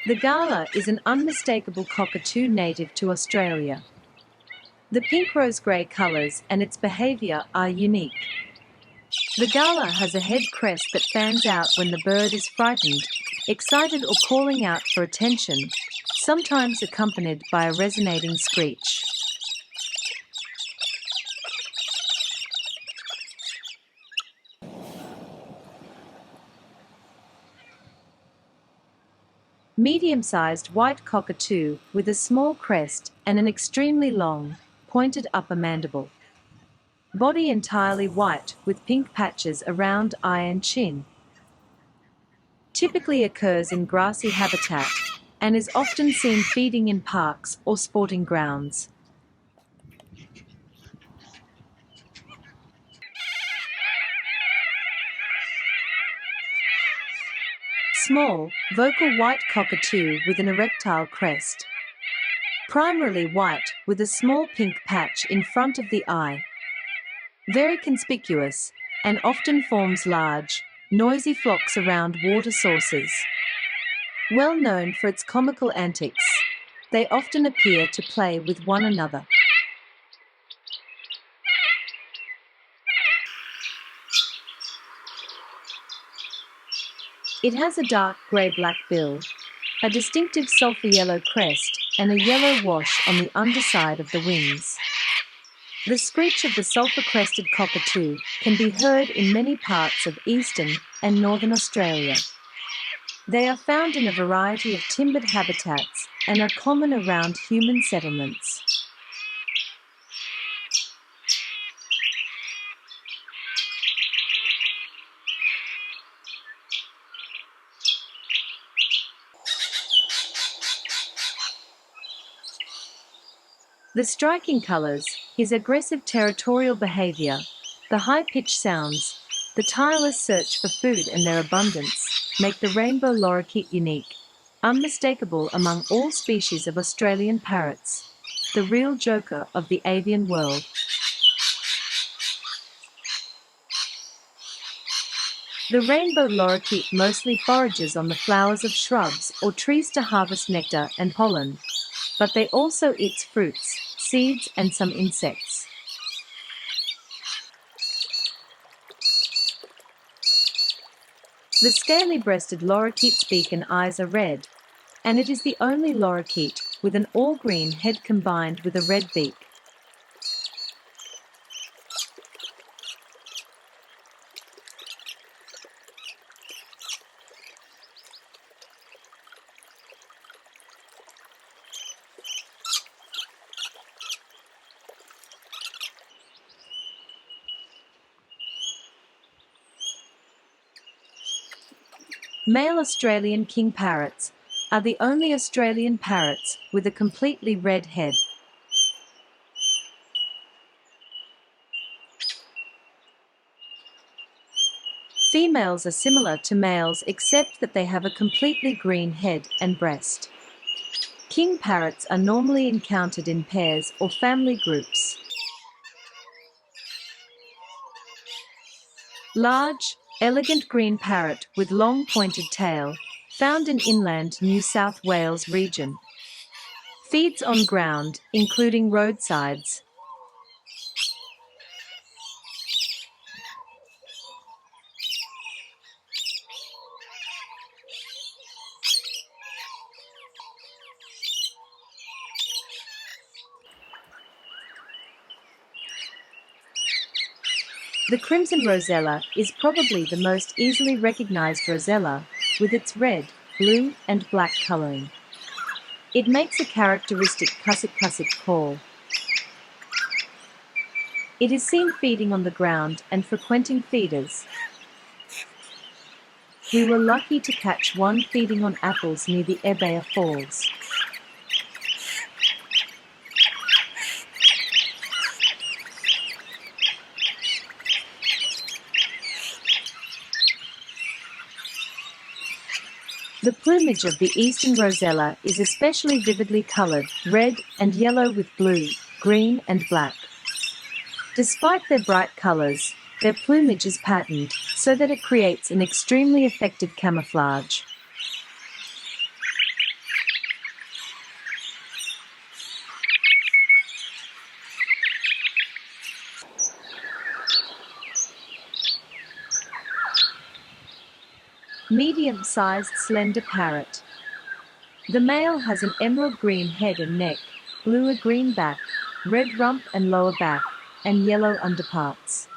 The Galah is an unmistakable cockatoo native to Australia. The pink rose-grey colours and its behaviour are unique. The Galah has a head crest that fans out when the bird is frightened, excited or calling out for attention, sometimes accompanied by a resonating screech. Medium-sized white cockatoo with a small crest and an extremely long, pointed upper mandible. Body entirely white with pink patches around eye and chin. Typically occurs in grassy habitat and is often seen feeding in parks or sporting grounds. Small, vocal white cockatoo with an erectile crest. Primarily white with a small pink patch in front of the eye. Very conspicuous and often forms large, noisy flocks around water sources. Well known for its comical antics, they often appear to play with one another. It has a dark grey-black bill, a distinctive sulphur yellow crest, and a yellow wash on the underside of the wings. The screech of the sulfur-crested cockatoo can be heard in many parts of eastern and northern Australia. They are found in a variety of timbered habitats and are common around human settlements. The striking colours, his aggressive territorial behaviour, the high-pitched sounds, the tireless search for food and their abundance, make the rainbow lorikeet unique, unmistakable among all species of Australian parrots, the real joker of the avian world. The rainbow lorikeet mostly forages on the flowers of shrubs or trees to harvest nectar and pollen, but they also eat fruits, seeds and some insects. The scaly-breasted lorikeet's beak and eyes are red, and it is the only lorikeet with an all-green head combined with a red beak. Male Australian king parrots are the only Australian parrots with a completely red head. Females are similar to males except that they have a completely green head and breast. King parrots are normally encountered in pairs or family groups. Large, elegant green parrot with long pointed tail, found in inland New South Wales region. Feeds on ground, including roadsides. The Crimson Rosella is probably the most easily recognized Rosella, with its red, blue, and black coloring. It makes a characteristic cussit-cussit call. It is seen feeding on the ground and frequenting feeders. We were lucky to catch one feeding on apples near the Ebbea Falls. The plumage of the eastern Rosella is especially vividly coloured, red and yellow with blue, green and black. Despite their bright colours, their plumage is patterned, so that it creates an extremely effective camouflage. Medium-sized slender parrot. The male has an emerald green head and neck, blue-green back, red rump and lower back, and yellow underparts.